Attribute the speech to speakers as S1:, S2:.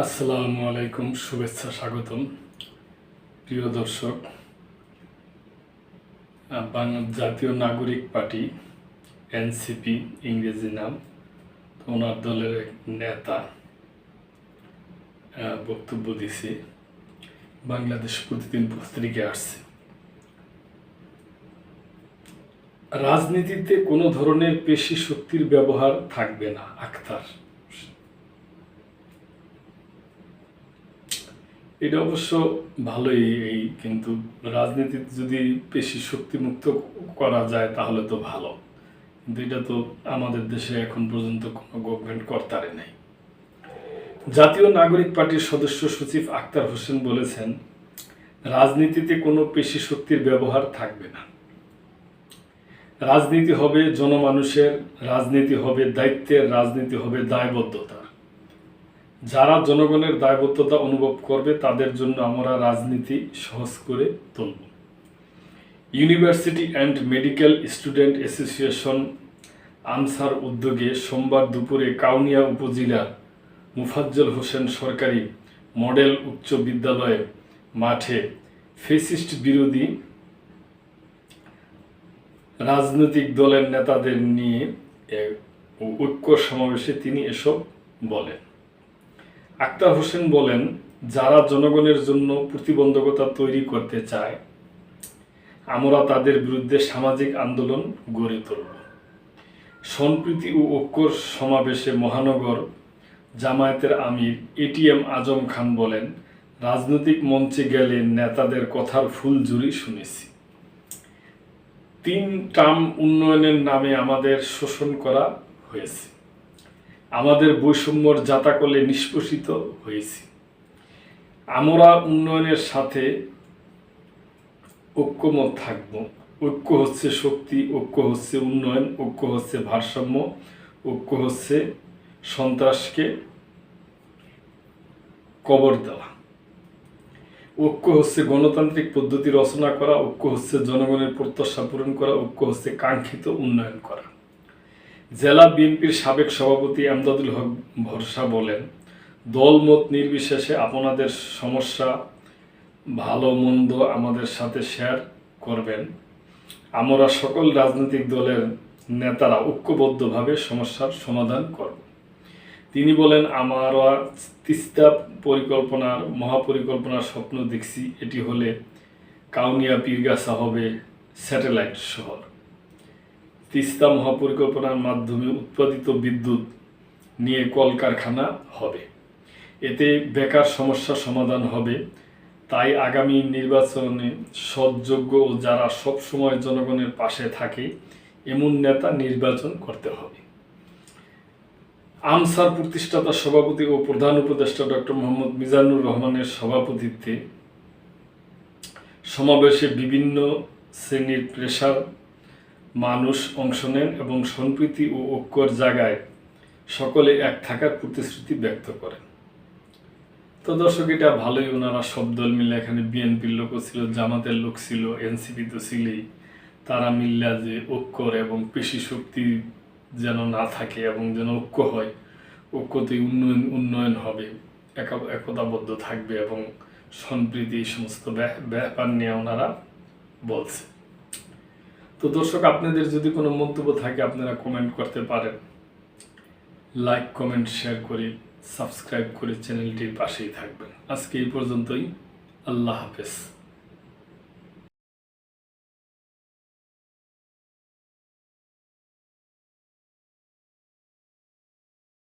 S1: আসসালামু আলাইকুম, শুভেচ্ছা, স্বাগতম। প্রিয় দর্শক, জাতীয় নাগরিক পার্টি এনসিপি ইংরেজি নাম, তো ওনার দলের এক নেতা বক্তব্য দিছে, বাংলাদেশ প্রতিদিন পত্রিকায় আসছে। রাজনীতিতে কোনো ধরনের পেশি শক্তির ব্যবহার থাকবে না, আখতার। এটা অবশ্য ভালোই, কিন্তু রাজনীতিতে যদি পেশি শক্তিমুক্ত করা যায় তাহলে তো ভালো, কিন্তু এটা তো আমাদের দেশে এখন পর্যন্ত কোনো গভর্নমেন্ট করতে নাই। জাতীয় নাগরিক পার্টির সদস্য সচিব আখতার হোসেন বলেছেন, রাজনীতিতে কোনো পেশি শক্তির ব্যবহার থাকবে না। রাজনীতি হবে জনমানুষের, রাজনীতি হবে দায়িত্বের, রাজনীতি হবে দায়বদ্ধতা। যারা জনগণের দায়বদ্ধতা অনুভব করবে তাদের জন্য আমরা রাজনীতি সহজ করে তুলব। University and medical student association answer উদ্যোগে সোমবার দুপুরে কাউনিয়া উপজেলার মুফাজ্জল হোসেন সরকারি মডেল উচ্চ বিদ্যালয়ের মাঠে ফ্যাসিস্ট বিরোধী রাজনৈতিক দলের নেতাদের নিয়ে ঐক্য সমাবেশে তিনি এসব বলেন। আখতার হোসেন বলেন, যারা জনগণের জন্য প্রতিবন্ধকতা তৈরি করতে চায় আমরা তাদের বিরুদ্ধে সামাজিক আন্দোলন গড়ে তুলব। সম্প্রীতি ও ঐক্যর সমাবেশে মহানগর জামায়াতের আমির এটিএম আজম খান বলেন, রাজনৈতিক মঞ্চে গেলে নেতাদের কথার ফুলঝুরি শুনেছি। 3 টার্ম উন্নয়নের নামে আমাদের শোষণ করা হয়েছে, আমাদের বৈষম্যর জাতাকলে নিষ্পেষিত হয়েছি। আমরা উন্নয়নের সাথে ঐক্যমত থাকব। ঐক্য হচ্ছে শক্তি, ঐক্য হচ্ছে উন্নয়ন, ঐক্য হচ্ছে ভারসাম্য, ঐক্য হচ্ছে সন্ত্রাসকে কবর দেওয়া, ঐক্য হচ্ছে গণতান্ত্রিক পদ্ধতি রচনা করা, ঐক্য হচ্ছে জনগণের প্রত্যাশা পূরণ করা, ঐক্য হচ্ছে কাঙ্ক্ষিত উন্নয়ন করা। জেলা বিএনপির সাবেক সভাপতি আমদাদুল হক ভরসা বলেন, দলমত নির্বিশেষে আপনাদের সমস্যা ভালো মন্দ আমাদের সাথে শেয়ার করবেন। আমরা সকল রাজনৈতিক দলের নেতারা ঐক্যবদ্ধভাবে সমস্যার সমাধান করব। তিনি বলেন, আমরা তিস্তা পরিকল্পনার মহাপরিকল্পনার স্বপ্ন দেখছি। এটি হলে কাউনিয়া পীরগাছা হবে স্যাটেলাইট শহর। তিস্তা মহাপরিকল্পনার মাধ্যমে উৎপাদিত বিদ্যুৎ নিয়ে কলকারখানা হবে, এতে বেকার সমস্যা সমাধান হবে। তাই আগামী নির্বাচনে সৎযোগ্য ও যারা সবসময় জনগণের পাশে থাকে এমন নেতা নির্বাচন করতে হবে। আনসার প্রতিষ্ঠাতা সভাপতি ও প্রধান উপদেষ্টা ডক্টর মোহাম্মদ মিজানুর রহমানের সভাপতিত্বে সমাবেশে বিভিন্ন শ্রেণীর পেশার মানুষ অংশ নেন এবং সম্প্রীতি ও ঐক্যর জায়গায় সকলে এক থাকার প্রতিশ্রুতি ব্যক্ত করেন। তো দর্শক, এটা ভালোই, ওনারা সব দল মিলে, এখানে বিএনপির লোকও ছিল, জামাতের লোক ছিল, এনসিপি তো ছিলই, তারা মিল্লা যে ঐক্যর এবং পেশি শক্তি যেন না থাকে এবং যেন ঐক্য হয়, ঐক্যতে উন্নয়ন হবে, একতাবদ্ধ থাকবে এবং সম্প্রীতি, এই সমস্ত ব্যাপার নিয়ে ওনারা বলছে। তো দর্শক, আপনাদের যদি কোনো মন্তব্য থাকে আপনারা কমেন্ট করতে পারেন। লাইক, কমেন্ট, শেয়ার করে সাবস্ক্রাইব করে চ্যানেলটির পাশেই থাকবেন। আজকে এই পর্যন্তই। আল্লাহ হাফেজ।